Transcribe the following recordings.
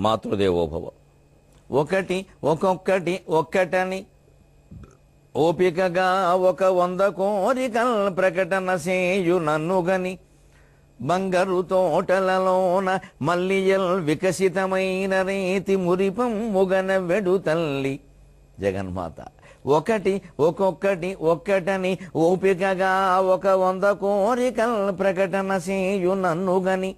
మాతృదేవోభవ. ఒకటి ఒక్కొక్కటి ఒక్కటని ఓపికగా 100 కోరికల్ ప్రకటన చేయు నన్నుగని బంగారు తోటలలోన మల్లియల్ వికసితమైన రీతి మురిపమ్ముగన వెడు తల్లి జగన్మాత. ఒకటి ఒక్కొక్కటి ఒక్కటని ఓపికగా 100 కోరికల్ ప్రకటన చేయు నన్నుగని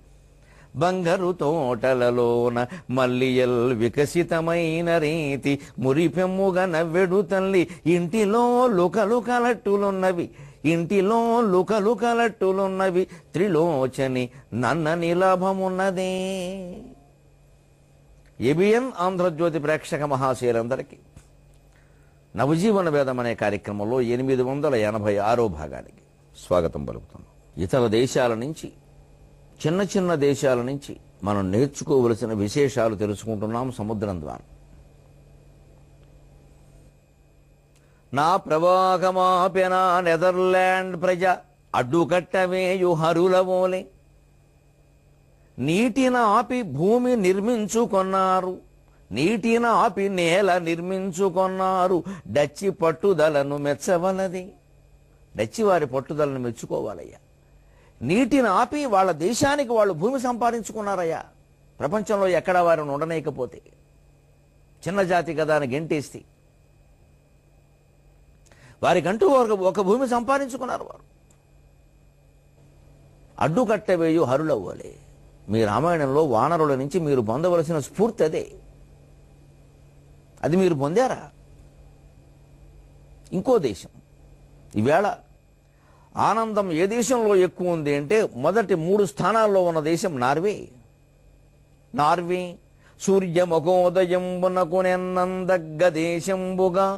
బంగారు తోటలలోన మల్లియల్ వికసితమైన రీతి మురిపెమ్ముగా నవ్వెడు తల్లి. ఇంటిలో లుకలుకలట్టులున్నవి ఇంటిలో లుకలుకలట్టులున్నవి త్రిలోచని నన్నని లాభమున్నదే. ఏబిఎన్ ఆంధ్రజ్యోతి ప్రేక్షక మహాశయులందరికీ నవజీవన వేదం అనే కార్యక్రమంలో 886వ భాగానికి స్వాగతం పలుకుతున్నాం. ఇతర దేశాల నుంచి, చిన్న చిన్న దేశాల నుంచి మనం నేర్చుకోవలసిన విశేషాలు తెలుసుకుంటున్నాం సముద్రం ద్వారా. నా ప్రవాహమాపెన నెదర్లాండ్ ప్రజ అడ్డుకట్టవేయు హరులవోలే నీటిన ఆపి భూమి నిర్మించుకొన్నారు, నీటిన ఆపి నేల నిర్మించుకొన్నారు. డచ్చి పట్టుదలను మెచ్చవలది. డచ్చి వారి పట్టుదలను మెచ్చుకోవాలయ్యా. నీటిని ఆపి వాళ్ళ దేశానికి వాళ్ళు భూమి సంపాదించుకున్నారయ్యా. ప్రపంచంలో ఎక్కడా వారిని ఉండనేకపోతే, చిన్న జాతి కదా అని గెంటేస్తే వారికంటూ ఒక భూమి సంపాదించుకున్నారు వారు. అడ్డుకట్టవేయు హరులవ్వలే. మీ రామాయణంలో వానరుల నుంచి మీరు పొందవలసిన స్ఫూర్తి అదే. అది మీరు పొందారా? ఇంకో దేశం ఈవేళ ఆనందం ఏ దేశంలో ఎక్కువ ఉంది అంటే మొదటి 3 స్థానాల్లో ఉన్న దేశం నార్వే. నార్వే సూర్యముఖోదయంబునకు నెన్నందగ్గ దేశంబుగా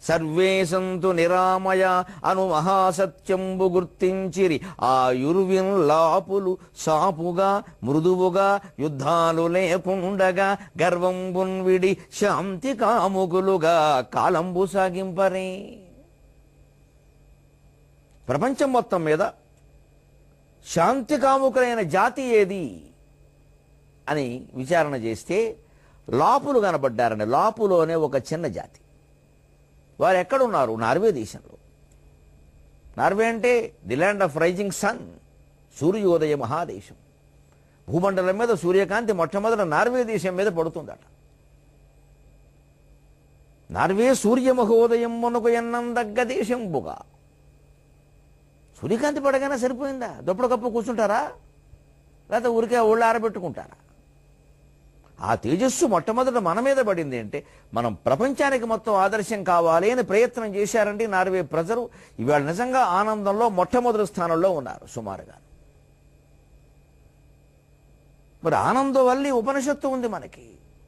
సర్వే సంతు నిరామయ అను మహాసత్యంబు గుర్తించిరి. ఆ యురువిన్ లాపులు సాపుగా మృదువుగా యుద్ధాలు లేకుండగా గర్వంబున్ విడి శాంతి కాముకులుగా కాలంబు సాగింపరే. ప్రపంచం మొత్తం మీద శాంతి కాముకులైన జాతి ఏది అని విచారణ చేస్తే లాపులు కనబడ్డారని. లాపులు అనే ఒక చిన్న జాతి. వారు ఎక్కడున్నారు? నార్వే దేశంలో. నార్వే అంటే the land of rising sun, సూర్యోదయ మహాదేశం. భూమండలం మీద సూర్యకాంతి మొట్టమొదట నార్వే దేశం మీద పడుతుందట. నార్వే సూర్యముఖోదయం మునకు ఎన్నందగ్గ దేశంబుగా. సూర్యకాంతి పడగానే సరిపోయిందా? దొప్పుడు కప్పు కూర్చుంటారా? లేకపోతే ఊరికే ఒళ్ళు ఆరబెట్టుకుంటారా? ఆ తేజస్సు మొట్టమొదట మన మీద పడింది అంటే మనం ప్రపంచానికి మొత్తం ఆదర్శం కావాలి అని ప్రయత్నం చేశారండి నార్వే ప్రజలు. ఇవాళ నిజంగా ఆనందంలో మొట్టమొదటి స్థానంలో ఉన్నారు సుమారుగా. మరి ఆనందవల్లి ఉపనిషత్తు ఉంది మనకి.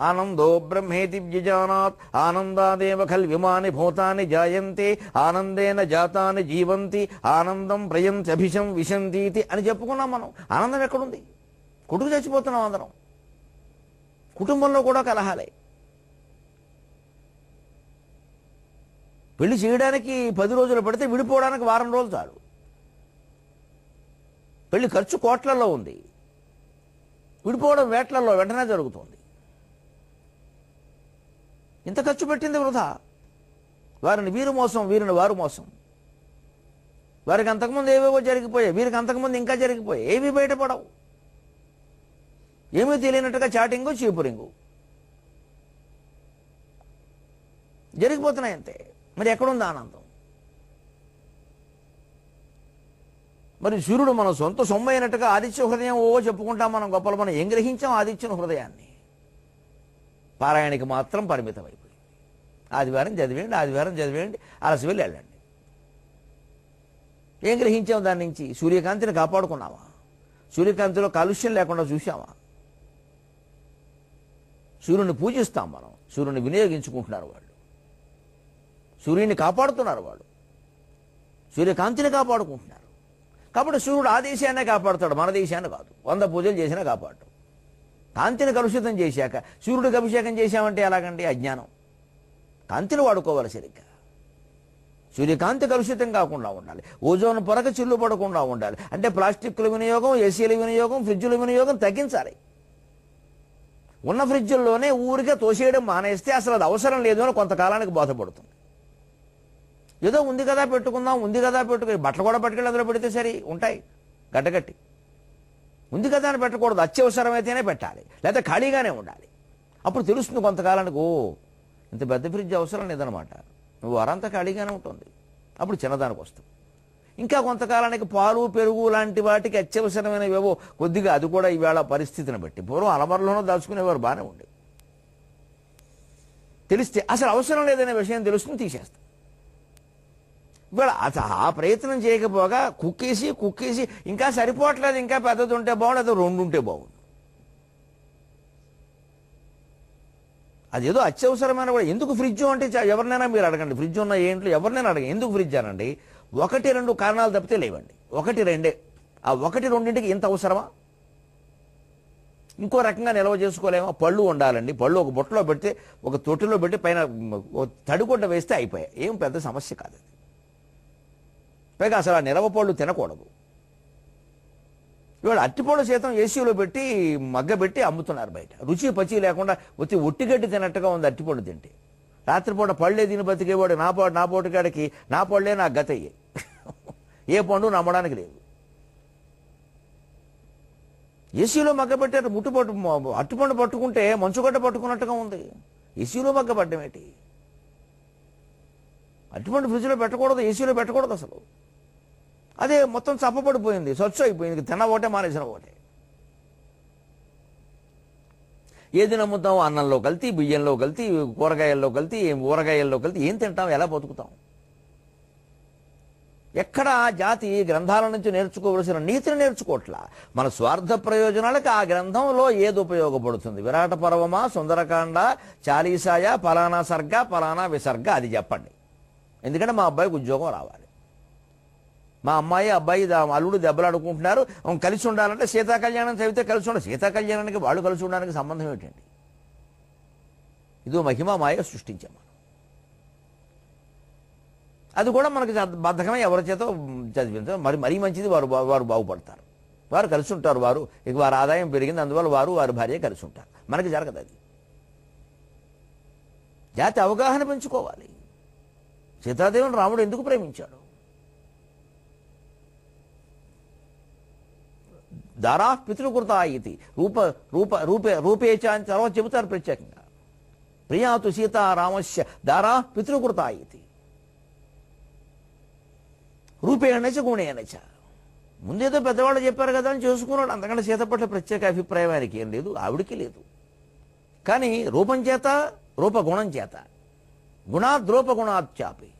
ఆనందో బ్రహ్మేతి వ్యజానాత్ ఆనందాదేవ ఖల్ విమాని భూతాని జాయంతే ఆనందేన జాతాని జీవంతి ఆనందం ప్రయంతి అభిషం విశంతీతి అని చెప్పుకున్నాం మనం. ఆనందం ఎక్కడుంది? కొట్టుకు చచ్చిపోతున్నాం అందరం. కుటుంబంలో కూడా కలహాలే. పెళ్లి చేయడానికి 10 రోజులు పడితే విడిపోవడానికి 1 వారం రోజులు చాలు. పెళ్లి ఖర్చు కోట్లలో ఉంది, విడిపోవడం వేట్లలో వెంటనే జరుగుతుంది. ఇంత ఖర్చు పెట్టింది వృధా. వారిని వీరు మోసం, వీరిని వారు మోసం. వారికి అంతకుముందు ఏవేవో జరిగిపోయాయి, వీరికి అంతకుముందు ఇంకా జరిగిపోయాయి. ఏవి బయటపడవు. ఏమీ తెలియనట్టుగా చాటింగు చీపురింగు జరిగిపోతున్నాయి అంతే. మరి ఎక్కడుంది ఆనందం? మరి సూర్యుడు మన సొంత సొమ్ము అయినట్టుగా ఆదిత్య హృదయం చెప్పుకుంటాం మనం గొప్పలు. మనం ఏం గ్రహించాం ఆదిత్యుని హృదయాన్ని? పారాయణకి మాత్రం పరిమితం అయిపోయింది. ఆదివారం చదివేయండి, అలసి వెళ్ళి వెళ్ళండి. ఏం గ్రహించాం దాని నుంచి? సూర్యకాంతిని కాపాడుకున్నావా? సూర్యకాంతిలో కాలుష్యం లేకుండా చూసామా? సూర్యుని పూజిస్తాం మనం, సూర్యుని వినియోగించుకుంటున్నారు వాళ్ళు. సూర్యుని కాపాడుతున్నారు వాళ్ళు, సూర్యకాంతిని కాపాడుకుంటున్నారు. కాబట్టి సూర్యుడు ఆ దేశాన్నే కాపాడుతాడు, మన దేశాన్ని కాదు. 100 పూజలు చేసినా కాపాడు. కాంతిని కలుషితం చేశాక సూర్యుడికి అభిషేకం చేశామంటే ఎలాగండి? అజ్ఞానం. కాంతిని వాడుకోవాలి సరిగ్గా. సూర్యకాంతి కలుషితం కాకుండా ఉండాలి. ఓజోన్ పొరకు చిల్లు పడకుండా ఉండాలి. అంటే ప్లాస్టిక్ల వినియోగం, ఏసీల వినియోగం, ఫ్రిడ్జుల వినియోగం తగ్గించాలి. ఉన్న ఫ్రిడ్జ్ల్లోనే ఊరికే తోసేయడం మానేస్తే అసలు అది అవసరం లేదు అని కొంతకాలానికి బోధపడుతుంది. ఏదో ఉంది కదా పెట్టుకుందాం, ఉంది కదా పెట్టుకుని బట్టలు కూడా పట్టుకెళ్ళి అందులో పెడితే సరి ఉంటాయి గడ్డగట్టి. ఉంది కదా అని పెట్టకూడదు, అత్యవసరమైతేనే పెట్టాలి, లేకపోతే ఖాళీగానే ఉండాలి. అప్పుడు తెలుస్తుంది కొంతకాలానికి, ఓ ఇంత పెద్ద ఫ్రిడ్జ్ అవసరం లేదనమాట, నువ్వు వారంతా ఖాళీగానే ఉంటుంది. అప్పుడు చిన్నదానికి వస్తుంది. ఇంకా కొంతకాలానికి పాలు పెరుగు లాంటి వాటికి అత్యవసరమైనవేవో కొద్దిగా, అది కూడా ఈవేళ పరిస్థితిని బట్టి. పూర్వం అలమరలోనో దాచుకునేవారు, బాగానే ఉండే. తెలిస్తే అసలు అవసరం లేదనే విషయం తెలుసుకుని తీసేస్తాం. ఇవాళ ఆ ప్రయత్నం చేయకపోగా కుక్కేసి ఇంకా సరిపోవట్లేదు, ఇంకా పెద్దది ఉంటే బాగుండు, అది 2 ఉంటే బాగుండు. అదేదో అత్యవసరమైన కూడా. ఎందుకు ఫ్రిడ్జ్ అంటే ఎవరినైనా మీరు అడగండి, ఫ్రిడ్జ్ ఉన్న ఏంట్లో ఎవరినైనా అడగండి ఎందుకు ఫ్రిడ్జ్ అనండి. 1-2 కారణాలు తప్పితే లేవండి. 1-2. ఆ 1-2ంటికి ఇంత అవసరమా? ఇంకో రకంగా నిల్వ చేసుకోలేమో. పళ్ళు ఉండాలండి, పళ్ళు ఒక బుట్టలో పెడితే, ఒక తొట్టిలో పెట్టి పైన తడిగుడ్డ వేస్తే అయిపోయాయి, ఏం పెద్ద సమస్య కాదు. పైగా అసలు ఆ నిలవ పళ్ళు తినకూడదు. ఇవాళ అట్టిపళ్ళు సైతం ఏసీలో పెట్టి మగ్గబెట్టి అమ్ముతున్నారు బయట. రుచి పచి లేకుండా ఒట్టిగడ్డి తినట్టుగా ఉంది అట్టిపళ్ళు తింటే. రాత్రిపూట పళ్ళే తిని బతికేవాడు నా పోటుగాడికి నా పళ్ళే నాకు గత అయ్యాయి. ఏ పండు నమ్మడానికి లేదు. ఏసీలో మగ్గబెట్టారు, అట్టిపండు పట్టుకుంటే మంచుగడ్డ పట్టుకున్నట్టుగా ఉంది. ఏసీలో మగ్గబడ్డం ఏంటి? అట్టిపండు ఫ్రిడ్జ్లో పెట్టకూడదు, ఏసీలో పెట్టకూడదు అసలు. అదే మొత్తం చప్పబడిపోయింది, స్వచ్ఛ అయిపోయింది, తిన్న ఒకటే మానేసిన ఒకటే. ఏది నమ్ముతాం? అన్నంలో కల్తీ, బియ్యంలో కల్తీ, కూరగాయల్లో కల్తీ, ఊరగాయల్లో కల్తీ. ఏం తింటాం, ఎలా బతుకుతాం? ఎక్కడ జాతి గ్రంథాల నుంచి నేర్చుకోవలసిన నీతిని నేర్చుకోవట్లా. మన స్వార్థ ప్రయోజనాలకు ఆ గ్రంథంలో ఏది ఉపయోగపడుతుంది? విరాట పర్వమా, సుందరకాండ, చాలీసాయ, ఫలానా సర్గ, ఫలానా విసర్గ, అది చెప్పండి. ఎందుకంటే మా అబ్బాయికి ఉద్యోగం రావాలి, మా అమ్మాయి అబ్బాయి అల్లుడు దెబ్బలాడుకుంటున్నారు, కలిసి ఉండాలంటే సీతా కళ్యాణం చదివితే కలిసి ఉండాలి. సీతా కళ్యాణానికి వాళ్ళు కలిసి ఉండడానికి సంబంధం ఏంటండి? ఇదో మహిమ మాయ సృష్టించాం మనం. అది కూడా మనకి బద్ధకమే, ఎవరి చేత చదివించారు. మరీ మంచిది, వారు బాగుపడతారు, వారు కలిసి ఉంటారు, వారి ఆదాయం పెరిగింది, అందువల్ల వారి భార్య కలిసి ఉంటారు. మనకి జరగదు అది. జాతి అవగాహన పెంచుకోవాలి. సీతాదేవిని రాముడు ఎందుకు ప్రేమించాడు? దారా పితృకృత ఇది రూపేచ అని తర్వాత చెబుతారు ప్రత్యేకంగా. ప్రియాతు సీతారామస్య దారా పితృకృత ఇది రూపేణచ గుణేనచ. ముందేదో పెద్దవాళ్ళు చెప్పారు కదా అని చేసుకున్నాడు. అంతకంటే సీత పట్ల ప్రత్యేక అభిప్రాయం ఆయనకి ఏం లేదు, ఆవిడికి లేదు. కానీ రూపం చేత, రూపగుణం చేత, గుణాద్రూపగుణాత్యాపి.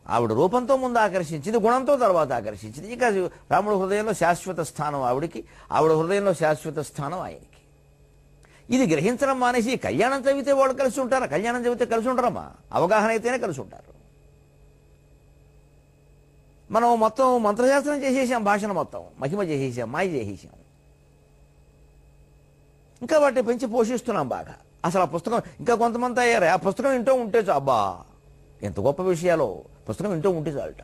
ఆవిడ రూపంతో ముందు ఆకర్షించింది, గుణంతో తర్వాత ఆకర్షించింది. ఇక రాముడి హృదయంలో శాశ్వత స్థానం ఆవిడికి, ఆవిడ హృదయంలో శాశ్వత స్థానం ఆయనకి. ఇది గ్రహించడం మానేసి కళ్యాణం చదివితే వాళ్ళు కలిసి ఉంటారా? కళ్యాణం చదివితే కలిసి ఉంటారమ్మా, అవగాహన అయితేనే కలిసి ఉంటారు. మనం మొత్తం మంత్రశాస్త్రం చేసేసాం, భాషను మొత్తం మహిమ చేసేసాం, మాయ చేసేసాం. ఇంకా వాటిని పెంచి పోషిస్తున్నాం బాగా. అసలు ఆ పుస్తకం ఇంకా కొంతమంది అయ్యారు, ఆ పుస్తకం ఇంటో ఉంటే అబ్బా ఎంత గొప్ప విషయాలు. పుస్తకం ఇంటో ఉంటే చాలట.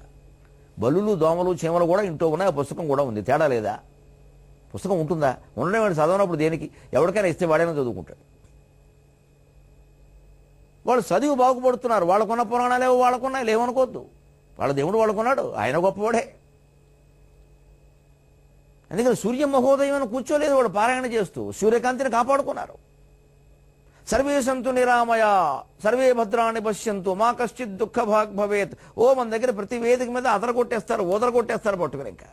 బల్లులు, దోమలు, చీమలు కూడా ఇంటో ఉన్నాయి, ఆ పుస్తకం కూడా ఉంది. తేడా లేదా? పుస్తకం ఉంటుందా? ఉండడం వాడు చదవనప్పుడు దేనికి? ఎవరికైనా ఇస్తే వాడైనా చదువుకుంటాడు. వాళ్ళు చదివి బాగుపడుతున్నారు. వాళ్ళకున్న పురాణాలేవో వాళ్ళకున్నాయి, లేవనుకోవద్దు. వాళ్ళ దేవుడు వాళ్ళకున్నాడు, ఆయన గొప్పవాడే. అందుకని సూర్య మహోదయం అని కూర్చోలేదు, వాడు పారాయణ చేస్తూ సూర్యకాంతిని కాపాడుకున్నారు. సర్వే సంతు నిరామయ సర్వే భద్రాన్ని పశ్యంతు మా కశ్చిత్ దుఃఖ భాగ్ భవేత్. ఓ మన దగ్గర ప్రతి వేదిక మీద ఊదరగొట్టేస్తారు పట్టుకుని. ఇంకా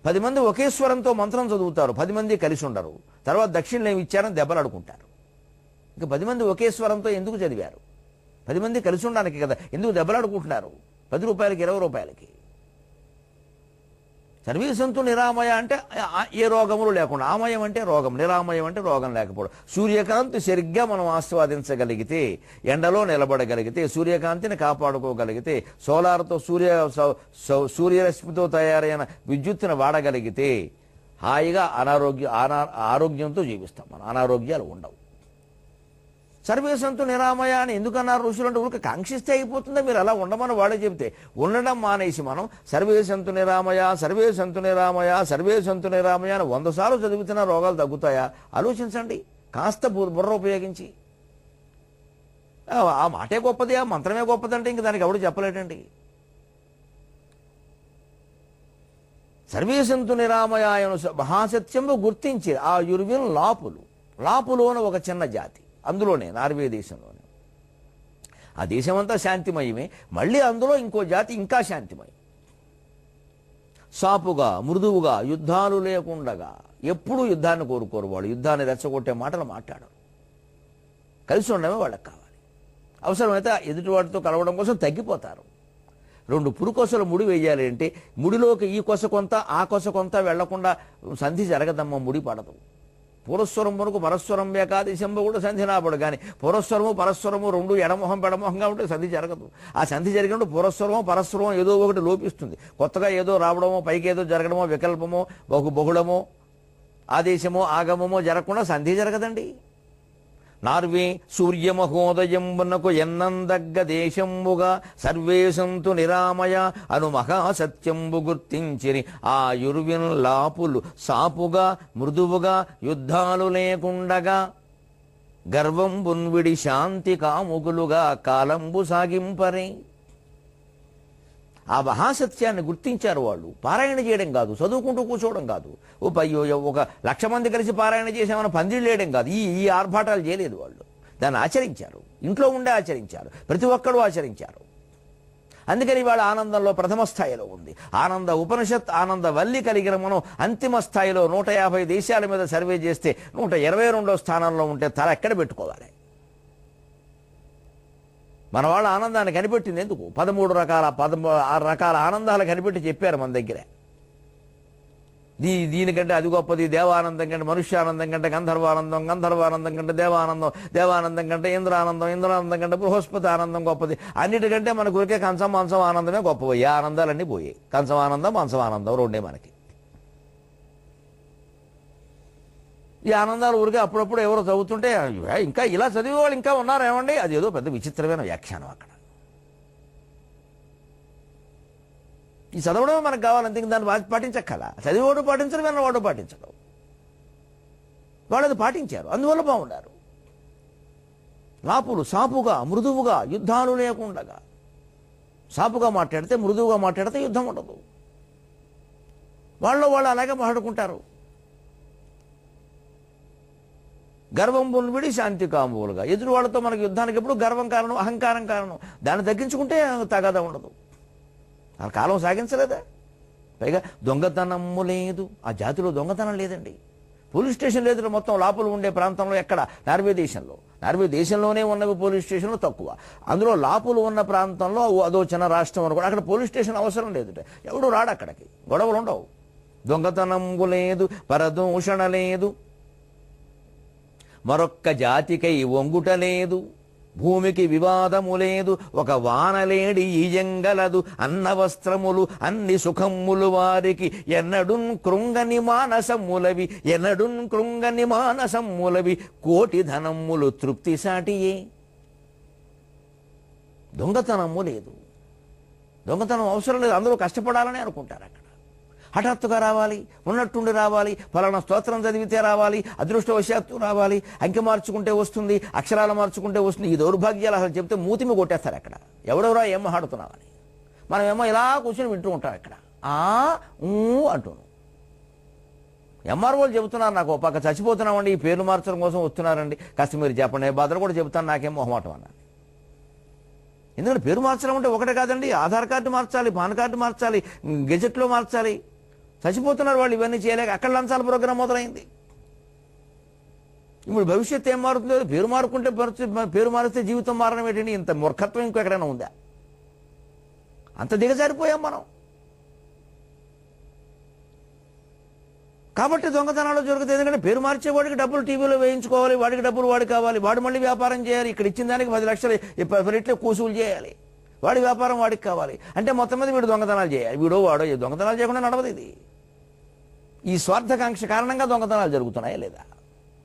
10 మంది ఒకే స్వరంతో మంత్రం చదువుతారు, 10 మంది కలిసి ఉండరు. తర్వాత దక్షిణలు ఏమి ఇచ్చారని దెబ్బలాడుకుంటారు. ఇంకా 10 మంది ఒకే స్వరంతో ఎందుకు చదివారు? 10 మంది కలిసి ఉండడానికి కదా. ఎందుకు దెబ్బలాడుకుంటున్నారు? 10 రూపాయలకి 20 రూపాయలకి. సర్వే సంతు నిరామయ అంటే ఏ రోగములు లేకుండా, ఆమయం అంటే రోగం, నిరామయం అంటే రోగం లేకపోవడం. సూర్యకాంతి సరిగ్గా మనం ఆస్వాదించగలిగితే, ఎండలో నిలబడగలిగితే, సూర్యకాంతిని కాపాడుకోగలిగితే, సోలార్తో సూర్యరశ్మితో తయారైన విద్యుత్తుని వాడగలిగితే హాయిగా ఆరోగ్యంతో జీవిస్తాం మనం. అనారోగ్యాలు ఉండవు. సర్వే సంతు నిరామయ అని ఎందుకన్నారు ఋషులు అంటే ఊరికి కాంక్షిస్తే అయిపోతుందా? మీరు అలా ఉండమని వాడే చెబితే ఉండడం మానేసి మనం సర్వే సంతు నిరామయ, సర్వే సంతు నిరామయ, సర్వే సంతు నిరామయ అని 100 సార్లు చదివితున్న రోగాలు తగ్గుతాయా? ఆలోచించండి కాస్త బుర్ర ఉపయోగించి. ఆ మాటే గొప్పది, ఆ మంత్రమే గొప్పదంటే ఇంక దానికి ఎవడు చెప్పలేటండి. సర్వే సంతు నిరామయాయను మహాసత్యంలో గుర్తించి ఆ యుర్విన్ లాపులోని ఒక చిన్న జాతి, అందులోనే నార్వే దేశంలోనే. ఆ దేశమంతా శాంతిమయమే, మళ్ళీ అందులో ఇంకో జాతి ఇంకా శాంతిమయం. సాపుగా మృదువుగా యుద్ధాలు లేకుండగా, ఎప్పుడూ యుద్ధాన్ని కోరుకోరు వాళ్ళు, యుద్ధాన్ని రెచ్చగొట్టే మాటలు మాట్లాడరు. కలిసి ఉండడమే వాళ్ళకి కావాలి. అవసరమైతే ఎదుటివాటితో కలవడం కోసం తగ్గిపోతారు. 2 పురుకొసలు ముడి వేయాలి అంటే ముడిలోకి ఈ కొస కొంత ఆ కొస కొంత వెళ్లకుండా సంధి జరగదమ్మ, ముడి పడదు. పురస్వరం వరకు పరస్వరం ఏకాదశంబ కూడా సంధి నాపడు. కానీ పురస్వరము పరస్వరము 2 ఎడమొహం పెడమొహంగా ఉంటే సంధి జరగదు. ఆ సంధి జరిగినప్పుడు పురస్వరమో పరస్వరమో ఏదో ఒకటి లోపిస్తుంది. కొత్తగా ఏదో రావడమో, పైకి ఏదో జరగడమో, వికల్పమో, బహుళమో, ఆదేశమో ఆగమమో జరగకుండా సంధి జరగదండి. నార్వే సూర్యమహోదయంబునకు ఎన్నందగ్గ దేశంబుగా సర్వే సంతు నిరామయ అను మహాసత్యంబు గుర్తించిరి. ఆ యుర్విన్ లాపులు సాపుగా మృదువుగా యుద్ధాలు లేకుండగా, గర్వంబున్విడి శాంతి కాముకులుగా కాలంబు సాగింపరే. ఆ మహాసత్యాన్ని గుర్తించారు వాళ్ళు. పారాయణ చేయడం కాదు, చదువుకుంటూ కూర్చోవడం కాదు, ఒక 1,00,000 మంది కలిసి పారాయణ చేసామని పందిళ్ళు వేయడం కాదు, ఈ ఆర్భాటాలు చేయలేదు వాళ్ళు. దాన్ని ఆచరించారు, ఇంట్లో ఉండే ఆచరించారు, ప్రతి ఒక్కరూ ఆచరించారు. అందుకని వాళ్ళ ఆనందంలో ప్రథమ స్థాయిలో ఉంది. ఆనంద ఉపనిషత్, ఆనంద వల్లి కలిగిన మనం అంతిమ స్థాయిలో 150 దేశాల మీద సర్వే చేస్తే 122వ స్థానంలో ఉంటే తల ఎక్కడ పెట్టుకోవాలి? మన వాళ్ళ ఆనందాన్ని కనిపెట్టింది ఎందుకు? 16 రకాల ఆనందాలు కనిపెట్టి చెప్పారు మన దగ్గర. దీనికంటే అది గొప్పది, దేవానందం కంటే మనుష్యానందం కంటే గంధర్వానందం, గంధర్వానందం కంటే దేవానందం, దేవానందం కంటే ఇంద్రానందం, ఇంద్రానందం కంటే బృహస్పతి ఆనందం గొప్పది. అన్నిటికంటే మనకు ఊరికే కంచం మంచం ఆనందమే గొప్పవి. ఏ ఆనందాలన్నీ పోయాయి. కంచం ఆనందం, మంచం ఆనందం 2 మనకి. ఈ ఆనందాలు ఊరికే అప్పుడప్పుడు ఎవరో చదువుతుంటే ఇంకా ఇలా చదివే వాళ్ళు ఇంకా ఉన్నారు ఏమండి? అది ఏదో పెద్ద విచిత్రమైన వ్యాఖ్యానం అక్కడ. ఈ చదవడమే మనకు కావాలంతే, దాన్ని పాటించక్కల. చదివేవాడు పాటించడు, విన్నవాడు పాటించడం. వాళ్ళు అది పాటించారు, అందువల్ల బాగుండారు. లాపులు సాపుగా మృదువుగా యుద్ధాలు లేకుండగా. సాపుగా మాట్లాడితే, మృదువుగా మాట్లాడితే యుద్ధం ఉండదు. వాళ్ళు అలాగే మాట్లాడుకుంటారు. గర్వం విడి శాంతి కాములుగా. ఎదురు వాళ్ళతో మనకు యుద్ధానికి ఎప్పుడు గర్వం కారణం, అహంకారం కారణం. దాన్ని తగ్గించుకుంటే తగాదా ఉండదు. ఆ కాలం సాగించలేదా? పైగా దొంగతనము లేదు. ఆ జాతిలో దొంగతనం లేదండి. పోలీస్ స్టేషన్ లేదు మొత్తం లోపల ఉండే ప్రాంతంలో. ఎక్కడ? నార్వే దేశంలో. నార్వే దేశంలోనే ఉన్నవి పోలీస్ స్టేషన్లు తక్కువ. అందులో లోపల ఉన్న ప్రాంతంలో అదో చిన్న రాష్ట్రం అనుకో, అక్కడ పోలీస్ స్టేషన్ అవసరం లేదు. ఎవడు రాడు అక్కడికి, గొడవలు ఉండవు. దొంగతనము లేదు, పరదూషణ లేదు, మరొక్క జాతికై వంగుట లేదు, భూమికి వివాదము లేదు, ఒక వానలేడి ఈయంగలదు, అన్న వస్త్రములు అన్ని సుఖములు వారికి, ఎన్నడున్ కృంగని మానసమ్ములవి, ఎన్నడున్ కృంగని మానసమ్ములవి, కోటి ధనమ్ములు తృప్తి సాటియే. దొంగతనము లేదు, దొంగతనం అవసరం లేదు. అందరూ కష్టపడాలని అనుకుంటారు. అక్కడ హఠాత్తుగా రావాలి, ఉన్నట్టుండి రావాలి, ఫలానా స్తోత్రం చదివితే రావాలి, అదృష్టవశాత్తు రావాలి, అంకె మార్చుకుంటే వస్తుంది, అక్షరాలు మార్చుకుంటే వస్తుంది. ఈ దౌర్భాగ్యాలు అసలు చెప్తే మూతిమి కొట్టేస్తారు అక్కడ. ఎవడెవరో ఏం మాట్లాడుతున్నామని మనమేమో ఇలా కూర్చొని వింటూ ఉంటాం ఇక్కడ. అంటున్నాం. ఎంఆర్ఓలు చెబుతున్నారు నాకు, పక్క చచ్చిపోతున్నామండి, ఈ పేర్లు మార్చడం కోసం వస్తున్నారండి, కాస్త మీరు చెప్పండి. బాధలు కూడా చెబుతాను, నాకేం మొహమాటం అన్నాను. ఎందుకంటే పేరు మార్చడం అంటే ఒకటే కాదండి, ఆధార్ కార్డు మార్చాలి, పాన్ కార్డు మార్చాలి, గెజెట్లో మార్చాలి. చచ్చిపోతున్నారు వాళ్ళు, ఇవన్నీ చేయలేక అక్కడ లంచాల ప్రోగ్రాం మొదలైంది. ఇప్పుడు భవిష్యత్తు ఏం మారుతుందో, పేరు మారుకుంటే పేరు మారిస్తే జీవితం మారడం ఏంటండి? ఇంత మూర్ఖత్వం ఇంకెక్కడైనా ఉందా? అంత దిగజారిపోయాం మనం. కాబట్టి దొంగతనాలు జరుగుతాయి. ఎందుకంటే పేరు మార్చేవాడికి డబ్బులు టీవీలో వేయించుకోవాలి, వాడికి డబ్బులు వాడు కావాలి, వాడు మళ్ళీ వ్యాపారం చేయాలి. ఇక్కడ ఇచ్చిన దానికి 10 లక్షలు 10 రెట్లు కూసులు చేయాలి, వాడి వ్యాపారం వాడికి కావాలి. అంటే మొత్తం మీద వీడు దొంగతనాలు చేయాలి. వాడో దొంగతనాలు చేయకుండా నడవదు ఇది. ఈ స్వార్థకాంక్ష కారణంగా దొంగతనాలు జరుగుతున్నాయా లేదా?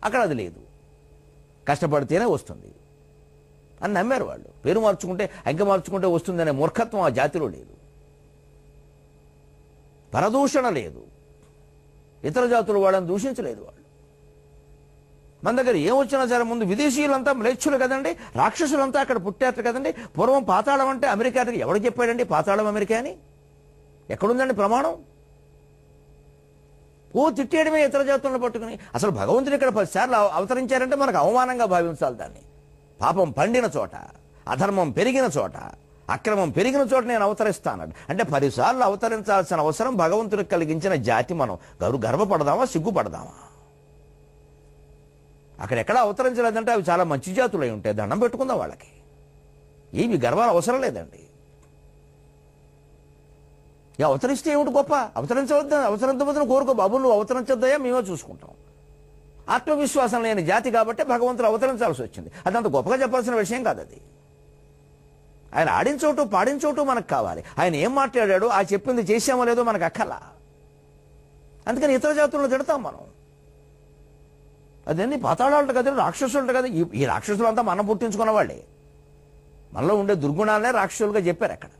అక్కడ అది లేదు. కష్టపడితేనే వస్తుంది. అని నమ్మారు వాళ్ళు. పేరు మార్చుకుంటే అంకె మార్చుకుంటే వస్తుందనే మూర్ఖత్వం ఆ జాతిలో లేదు. పరదూషణ లేదు, ఇతర జాతుల వాళ్ళని దూషించలేదు వాళ్ళు. మన దగ్గర ఏం వచ్చినా సరే ముందు విదేశీయులంతా మ్లేచ్చులు కదండి, రాక్షసులంతా అక్కడ పుట్టారు కదండి. పూర్వం పాతాళం అంటే అమెరికా, ఎవడు చెప్పాడండి పాతాళం అమెరికా అని? ఎక్కడుందండి ప్రమాణం? తిట్టేయడమే ఇతర జాతులను పట్టుకుని. అసలు భగవంతుడు ఇక్కడ 10 సార్లు అవతరించారంటే మనకు అవమానంగా భావించాలి దాన్ని. పాపం పండిన చోట, అధర్మం పెరిగిన చోట, అక్రమం పెరిగిన చోట నేను అవతరిస్తాను అంటే 10 సార్లు అవతరించాల్సిన అవసరం భగవంతుడికి కలిగించిన జాతి. మనం గర్వపడదామా, సిగ్గుపడదామా? అక్కడెక్కడ అవతరించలేదంటే అవి చాలా మంచి జాతులై ఉంటాయి, దండం పెట్టుకుందాం వాళ్ళకి. ఏమి గర్వాలు అవసరం లేదండి. అవతరిస్తే ఏమిటి గొప్ప? అవతరించవద్దని కోరుకో బాబు, నువ్వు అవతరించొద్దయా, మేమే చూసుకుంటాం. ఆత్మవిశ్వాసం లేని జాతి కాబట్టి భగవంతుడు అవతరించాల్సి వచ్చింది. అదంత గొప్పగా చెప్పాల్సిన విషయం కాదు అది. ఆయన ఆడించోటు పాడించోటు మనకు కావాలి. ఆయన ఏం మాట్లాడాడో ఆ చెప్పింది చేసామో లేదో మనకు అక్కలా. అందుకని ఇతర జాతులను తిడతాం మనం. అదేంటి పాతాళాలు కదా, రాక్షసులు కదా. ఈ రాక్షసులంతా మనం పుట్టించుకున్న వాళ్ళే. మనలో ఉండే దుర్గుణాలనే రాక్షసులుగా చెప్పారు అక్కడ.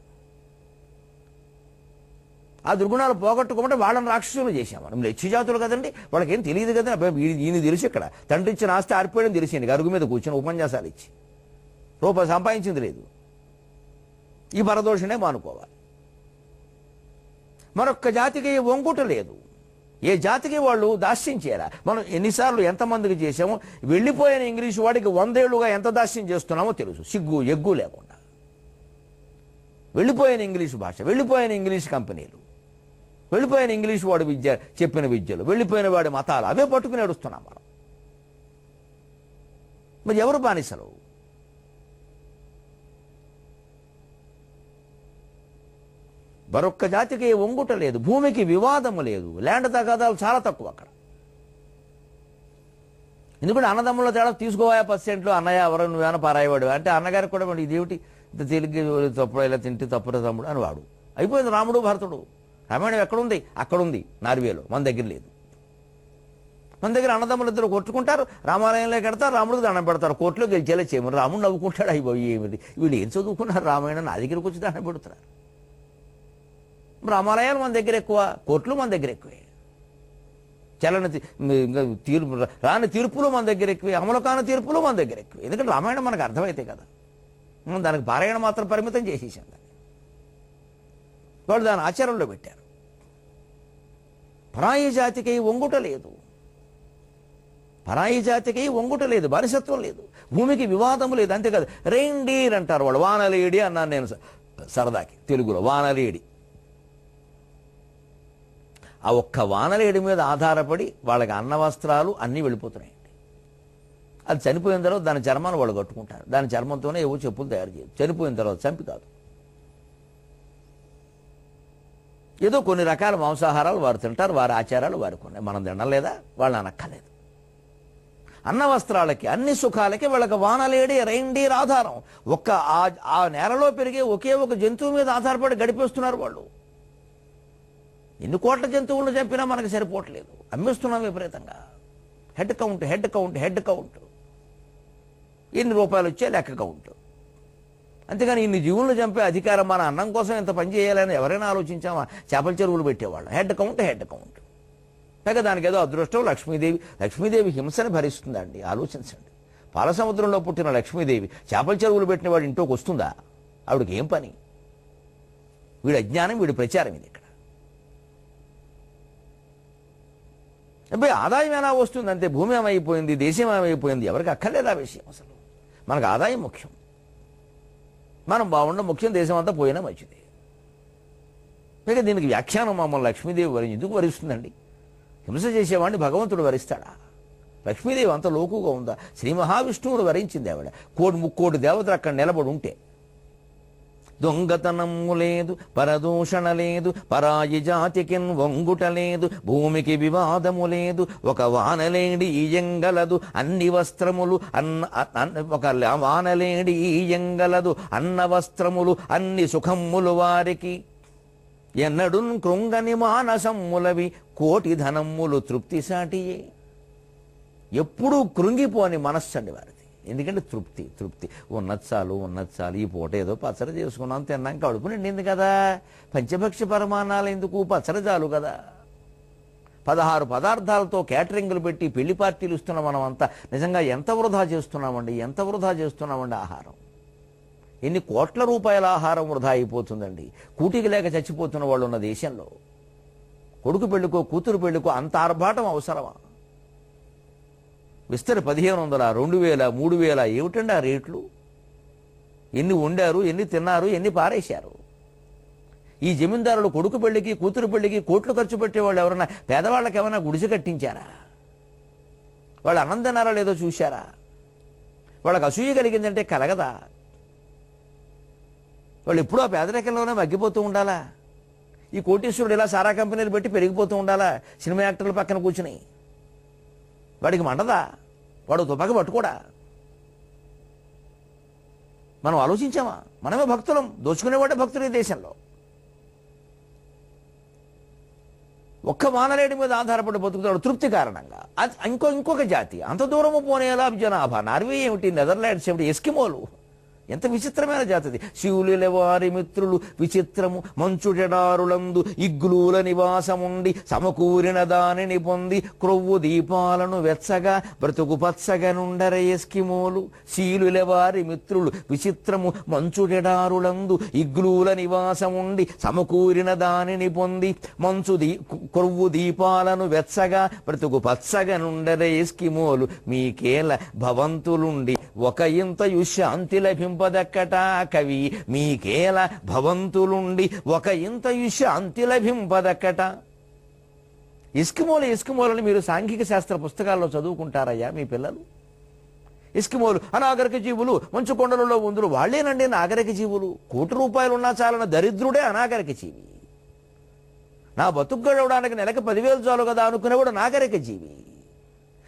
ఆ దుర్గుణాలు పోగొట్టుకోమంటే వాళ్ళని రాక్షసులు చేశాం మనం. లెచ్చి జాతులు కదండి, వాళ్ళకేం తెలియదు కదా. ఈయన తెలిసి ఇక్కడ తండ్రి ఇచ్చిన ఆస్తి ఆరిపోయడం తెలిసింది, అరుగు మీద కూర్చొని ఉపన్యాసాలు ఇచ్చి రూపాయి సంపాదించింది లేదు. ఈ పరదోషణే మానుకోవాలి. మరొక్క జాతికి వంగుట లేదు. ఏ జాతికి వాళ్ళు దాస్యం చేయరా. మనం ఎన్నిసార్లు ఎంతమందికి చేసామో, వెళ్ళిపోయిన ఇంగ్లీషు వాడికి 100 ఏళ్లుగా ఎంత దాస్యం చేస్తున్నామో తెలుసు, సిగ్గు ఎగ్గు లేకుండా. వెళ్ళిపోయిన ఇంగ్లీషు భాష, వెళ్ళిపోయిన ఇంగ్లీష్ కంపెనీలు, వెళ్ళిపోయిన ఇంగ్లీష్ వాడు చెప్పిన విద్యలు, వెళ్ళిపోయిన వాడి మతాలు, అవే పట్టుకుని నడుస్తున్నాం మనం. మరి ఎవరు బానిసలు? మరొక్క జాతికి వంగుట లేదు, భూమికి వివాదము లేదు, ల్యాండ్ తగాదాలు చాలా తక్కువ అక్కడ. ఎందుకంటే అన్నదమ్ముల తేడా తీసుకోవా 10 అన్నయ్య ఎవరు నువ్వేనా పారాయవాడు అంటే అన్నగారికి కూడా ఇదేమిటి ఇంత తేలిగ్గా తప్పుడు ఇలా తింటే తప్పురా తమ్ముడు అని వాడు. అయిపోయింది రాముడు భరతుడు. రామాయణం ఎక్కడుంది? అక్కడుంది, నార్వేలో. మన దగ్గర లేదు. మన దగ్గర అన్నదమ్ములు ఇద్దరు కొట్టుకుంటారు, రామాలయంలో కడతారు, రాముడికి దండం పెడతారు, కోర్టులో గెలిచేలా చేయమని. రాముడు నవ్వుకుంటాడు, అయిపోయి ఏమిటి వీళ్ళు ఏం చదువుకున్నారు రామాయణం, నా దగ్గరకు వచ్చి దండం పెడుతున్నారు. రామాలయాలు మన దగ్గర ఎక్కువ, కోర్టులు మన దగ్గర ఎక్కువే, రాని తీర్పులు మన దగ్గర ఎక్కువే, అమలు కాని తీర్పులు మన దగ్గర ఎక్కువ. ఎందుకంటే రామాయణం మనకు అర్థమైతే కదా. దానికి పారాయణ మాత్రం పరిమితం చేసేసాం దాన్ని. వాళ్ళు దాని ఆచారంలో పెట్టారు. పరాయి జాతికి వంగుట లేదు, పరాయి జాతికి వంగుట లేదు, బానిసత్వం లేదు, భూమికి వివాదము లేదు. అంతేకాదు, రెయిన్డీర్ అంటారు వాళ్ళు. వానలేడి అన్నాను నేను సరదాకి తెలుగులో, వానలేడి. ఆ ఒక్క వానలేడి మీద ఆధారపడి వాళ్ళకి అన్న వస్త్రాలు అన్నీ వెళ్ళిపోతున్నాయండి. అది చనిపోయిన తర్వాత దాని చర్మాన్ని వాళ్ళు కట్టుకుంటారు. దాని చర్మంతోనే ఏవో చెప్పులు తయారు చేయరు. చనిపోయిన తర్వాత, చంపి కాదు. ఏదో కొన్ని రకాల మాంసాహారాలు వారు తింటారు, వారి ఆచారాలు వారికి ఉన్నాయి. మనం తినలేదా? వాళ్ళని అనక్కలేదు. అన్న వస్త్రాలకి, అన్ని సుఖాలకి వాళ్ళకి వానలేడి, రెయిన్డీర్ ఆధారం. ఆ నేలలో పెరిగే ఒకే ఒక జంతువు మీద ఆధారపడి గడిపేస్తున్నారు వాళ్ళు. ఎన్ని కోట్ల జంతువులను చంపినా మనకు సరిపోవట్లేదు, అమ్మేస్తున్నాం విపరీతంగా. Head count, head count, head count. ఎన్ని రూపాయలు వచ్చే లెక్క కౌంట్. అంతేగాని ఇన్ని జీవులను చంపే అధికారం మన అన్నం కోసం ఎంత పని చేయాలని ఎవరైనా ఆలోచించామా? చేపల చెరువులు పెట్టేవాళ్ళం. Head count, head count. పైగా దానికి ఏదో అదృష్టం. లక్ష్మీదేవి హింసని భరిస్తుందండి. ఆలోచించండి. పాలసముద్రంలో పుట్టిన లక్ష్మీదేవి చేపల చెరువులు పెట్టిన వాడి ఇంట్లోకి వస్తుందా? ఆవిడకి ఏం పని? వీడి అజ్ఞానం, వీడి ప్రచారం ఇది. ఇక్కడ అబ్బాయి ఆదాయం ఎలా వస్తుంది అంతే. భూమి ఏమైపోయింది, దేశం ఏమైపోయింది, ఎవరికి అక్కర్లేదు ఆ విషయం. అసలు మనకు ఆదాయం ముఖ్యం, మనం బాగుండడం ముఖ్యం, దేశం అంతా పోయినా మంచిది. పైగా దీనికి వ్యాఖ్యానం మమ్మల్ని లక్ష్మీదేవి ఎందుకు వరిస్తుందండి? హింస చేసేవాడిని భగవంతుడు వరిస్తాడా? లక్ష్మీదేవి అంత లోకుగా ఉందా? శ్రీ మహావిష్ణువుడు వరించింది ఆవిడ. 3 దేవతలు అక్కడ నిలబడి ఉంటే. దొంగతనము లేదు, పరదూషణ లేదు, పరాయి జాతికిన్ వంగుట లేదు, భూమికి వివాదము లేదు, ఒక వానలేడి ఈయంగలదు అన్ని వస్త్రములు ఒక వానలేడి ఈయంగలదు అన్న వస్త్రములు అన్ని సుఖమ్ములు వారికి, ఎన్నడున్ కృంగని మానసమ్ములవి కోటి ధనమ్ములు తృప్తి సాటియే. ఎప్పుడూ కృంగిపోని మనస్సండి వారిది. ఎందుకంటే తృప్తి తృప్తి ఉన్నది చాలు ఈ పూట ఏదో పచ్చడి చేసుకున్నాం తిన్నాం కడుపు నిండింది కదా, పంచభక్ష పరమాణాలు ఎందుకు, పచ్చడి చాలు కదా. 16 పదార్థాలతో క్యాటరింగ్లు పెట్టి పెళ్లి పార్టీలు ఇస్తున్నాం మనమంతా. నిజంగా ఎంత వృధా చేస్తున్నామండి ఆహారం. ఎన్ని కోట్ల రూపాయల ఆహారం వృధా అయిపోతుందండి. కూటికి లేక చచ్చిపోతున్న వాళ్ళు ఉన్న దేశంలో కొడుకు పెళ్ళికో కూతురు పెళ్ళికో అంత ఆర్భాటం అవసరమా? విస్తరి 1500, 2000, 3000 ఏమిటండి ఆ రేట్లు? ఎన్ని వండారు, ఎన్ని తిన్నారు, ఎన్ని పారేశారు? ఈ జమీందారులు కొడుకు పెళ్లికి కూతురు పెళ్లికి కోట్లు ఖర్చు పెట్టేవాళ్ళు ఎవరన్నా పేదవాళ్ళకి ఏమైనా గుడిసె కట్టించారా? వాళ్ళు అన్నం తిన్నారా లేదో చూశారా? వాళ్ళకి అసూయ కలిగిందంటే కలగదా? వాళ్ళు ఎప్పుడూ ఆ పేదరికంలోనే మగ్గిపోతూ ఉండాలా? ఈ కోటీశ్వరుడు ఇలా సారా కంపెనీలు పెట్టి పెరిగిపోతూ ఉండాలా సినిమా యాక్టర్ల పక్కన కూర్చుని? వాడికి మండదా? వాడు తుపాకి పట్టుకోడా? మనం ఆలోచించామా? మనమే భక్తులం, దోచుకునేవాడే భక్తులు ఈ దేశంలో. ఒక్క మానలేడి మీద ఆధారపడి బతుకుతాడు తృప్తి కారణంగా. ఇంకొక జాతి అంత దూరము పోనేలా జనాభా. నార్వే ఏమిటి, నెదర్లాండ్స్ ఏమిటి, ఎస్కిమోలు. ఎంత విచిత్రమైన జాతిది. శివులు వారి మిత్రులు విచిత్రము మంచుజడారులందు ఇగ్లూల నివాసముండి సమకూరిన దానిని పొంది క్రొవ్వు దీపాలను వెచ్చగా బ్రతుకు పచ్చగా నుండర ఎస్కిమోలు. శీలుల వారి మిత్రులు విచిత్రము మంచుజడారులందు ఇగ్లూల నివాసముండి సమకూరిన దానిని పొంది క్రొవ్వు దీపాలను వెచ్చగా బ్రతుకు పచ్చగా నుండర ఎస్కిమోలు. మీకేల భవంతులుండి ఒక ఇంతయు శాంతి లభింపదక్కట కవి. మీకేల భవంతులుండి ఒక ఇంతయు శాంతి లభింపదక్కట. ఎస్కిమోలని మీరు సాంఘిక శాస్త్ర పుస్తకాల్లో చదువుకుంటారయ్యా మీ పిల్లలు? ఎస్కిమోలు అనాగరిక జీవులు, మంచు కొండలలో ఉందులు. వాళ్లేనండి నాగరిక జీవులు. ₹1 ఉన్నా చాలన్న దరిద్రుడే అనాగరిక జీవి. నా బతుకు గడవడానికి నెలకు 10,000 చాలు కదా అనుకునేవాడు నాగరిక జీవి.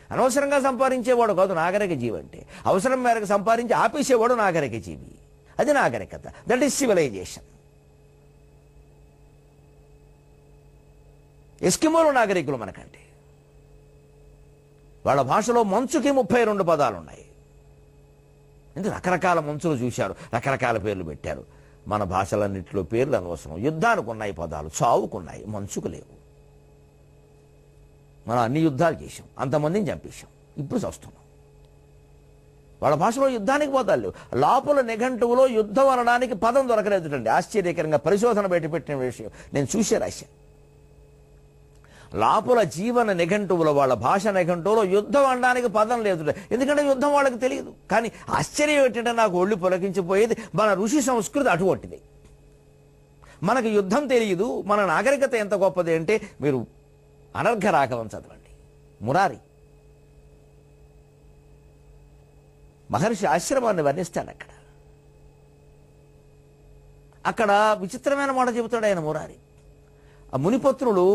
అనవసరంగా సంపాదించేవాడు కాదు నాగరిక జీవి అంటే. అవసరం మేరకు సంపాదించి ఆపేసేవాడు నాగరిక జీవి. అది నాగరికత. That is civilization. ఎస్కిమోలు నాగరికులు మనకంటే. వాళ్ళ భాషలో మంచుకి 32 పదాలు ఉన్నాయి. అంటే రకరకాల మంచులు చూశారు, రకరకాల పేర్లు పెట్టారు. మన భాషలన్నింటిలో పేర్లు అనవసరం. యుద్ధానికి ఉన్నాయి పదాలు, చావుకున్నాయి, మంచుకు లేవు. మనం అన్ని యుద్ధాలు చేసాం, అంతమందిని చంపేశాం, ఇప్పుడు చూస్తున్నాం. వాళ్ళ భాషలో యుద్ధానికి పదాలు లేవు. లోపల నిఘంటువులో యుద్ధం అనడానికి పదం దొరకలేదుటండి. ఆశ్చర్యకరంగా పరిశోధన బయటపెట్టిన విషయం నేను చూసే రాశాను. లోపల జీవన నిఘంటువులో, వాళ్ళ భాష నిఘంటువులో యుద్ధం అనడానికి పదం లేదు. ఎందుకంటే యుద్ధం వాళ్ళకి తెలియదు. కానీ ఆశ్చర్యం ఏంటంటే నాకు ఒళ్ళు పొలకించిపోయేది, మన ఋషి సంస్కృతి అటువంటిది. మనకు యుద్ధం తెలియదు. మన నాగరికత ఎంత గొప్పది అంటే, మీరు అనర్ఘ రాఘవం చదవండి, మురారి. మహర్షి ఆశ్రమాన్ని వర్ణిస్తాడు. అక్కడ విచిత్రమైన మాట చెబుతాడు ఆయన మురారి. ఆ మునిపత్రులు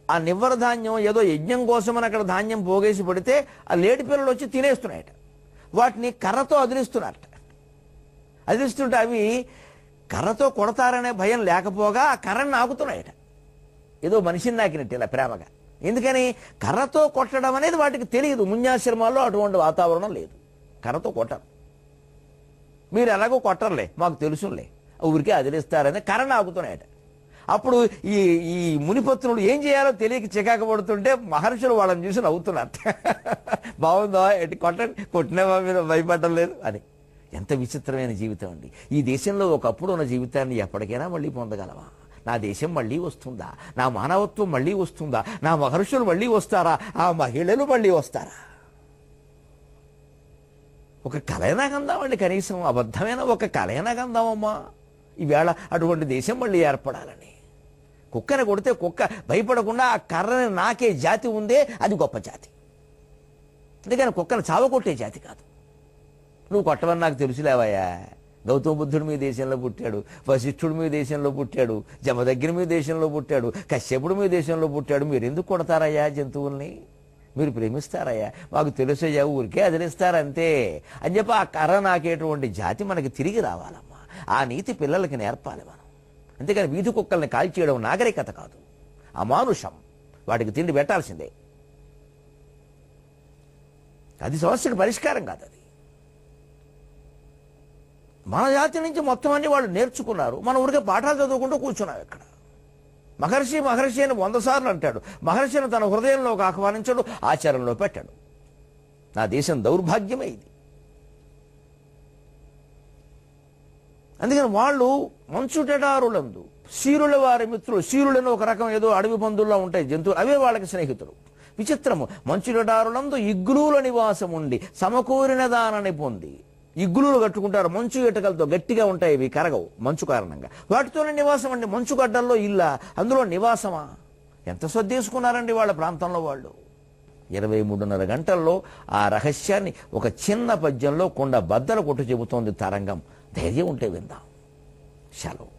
ఆ నివ్వర ధాన్యం ఏదో యజ్ఞం కోసమని అక్కడ ధాన్యం పోగేసి పడితే ఆ లేడి పిల్లలు వచ్చి తినేస్తున్నాయట. వాటిని కర్రతో అదిలిస్తున్నారట. అదిలిస్తుంటే అవి కర్రతో కొడతారనే భయం లేకపోగా ఆ కర్రని నాకుతున్నాయట. ఏదో మనిషిని నాకినట్టు ఇలా ప్రేమగా. ఎందుకని? కర్రతో కొట్టడం అనేది వాటికి తెలియదు. మున్యాశ్రమాల్లో అటువంటి వాతావరణం లేదు. కర్రతో కొట్టరు. మీరు ఎలాగో కొట్టరులే, మాకు తెలుసులే, ఊరికే అదిలిస్తారని కర్ర నాకుతున్నాయట. అప్పుడు ఈ మునిపత్రులు ఏం చేయాలో తెలియక చికాకు పడుతుంటే మహర్షులు వాళ్ళని చూసి నవ్వుతున్నారు. బాగుందా, ఎట్టి కొట్టిన మీద భయపడడం లేదు అని. ఎంత విచిత్రమైన జీవితం అండి. ఈ దేశంలో ఒకప్పుడు ఉన్న జీవితాన్ని ఎప్పటికైనా మళ్ళీ పొందగలవా? నా దేశం మళ్ళీ వస్తుందా? నా మానవత్వం మళ్ళీ వస్తుందా? నా మహర్షులు మళ్ళీ వస్తారా? ఆ మహిళలు మళ్ళీ వస్తారా? ఒక కలైనా కందామండి, కనీసం అబద్ధమైన ఒక కలైనా కందామమ్మా. ఈవేళ అటువంటి దేశం మళ్ళీ ఏర్పడాలని. కుక్కని కొడితే కుక్క భయపడకుండా ఆ కర్రని నాకే జాతి ఉందే, అది గొప్ప జాతి. అందుకని కుక్కను చావకొట్టే జాతి కాదు. నువ్వు కొట్టవని నాకు తెలుసులేవయ్యా. గౌతమ బుద్ధుడు మీ దేశంలో పుట్టాడు, వశిష్ఠుడు మీ దేశంలో పుట్టాడు, జమదగ్ని మీ దేశంలో పుట్టాడు, కశ్యపుడు మీ దేశంలో పుట్టాడు. మీరు ఎందుకు కొడతారయ్యా జంతువుల్ని? మీరు ప్రేమిస్తారయ్యా? మాకు తెలుసయ్యా, ఊరికే అదిలిస్తారంతే అని చెప్పి ఆ కర్ర నాకేటువంటి జాతి మనకి తిరిగి రావాలమ్మా. ఆ నీతి పిల్లలకి నేర్పాలి మనం. అంతేకాని వీధి కుక్కల్ని కాల్చేయడం నాగరికత కాదు, అమానుషం. వాటికి తిండి పెట్టాల్సిందే. అది సమస్యకు పరిష్కారం కాదు. అది మన జాతి నుంచి మొత్తం అన్ని వాళ్ళు నేర్చుకున్నారు. మనం ఊరికే పాఠాలు చదువుకుంటూ కూర్చున్నాం ఇక్కడ. మహర్షి మహర్షి అని 100 సార్లు అంటాడు. మహర్షిని తన హృదయంలోకి ఆహ్వానించాడు, ఆచరణలో పెట్టాడు. నా దేశం దౌర్భాగ్యమే ఇది. అందుకని వాళ్ళు మంచుటెడారులందు శీరుల వారి మిత్రులు. శీరులను ఒక రకం ఏదో అడవి పందుల్లో ఉంటాయి జంతువులు, అవే వాళ్ళకి స్నేహితులు. విచిత్రము, మంచుటెడారులందు ఇగ్గులుల నివాసం ఉండి సమకూరిన దానని పొంది. ఇగ్గులు కట్టుకుంటారు మంచు ఇటుకలతో, గట్టిగా ఉంటాయి, ఇవి కరగవు మంచు కారణంగా. వాటితోనే నివాసం అండి. మంచు గడ్డల్లో ఇల్లా, అందులో నివాసమా? ఎంత సర్దేసుకున్నారండి వాళ్ళ ప్రాంతంలో వాళ్ళు. 23:30 గంటల్లో ఆ రహస్యాన్ని ఒక చిన్న పద్యంలో కొండ బద్దలు కొట్టు చెబుతోంది తరంగం. ధైర్యం ఉంటే విందాం. సెలవు.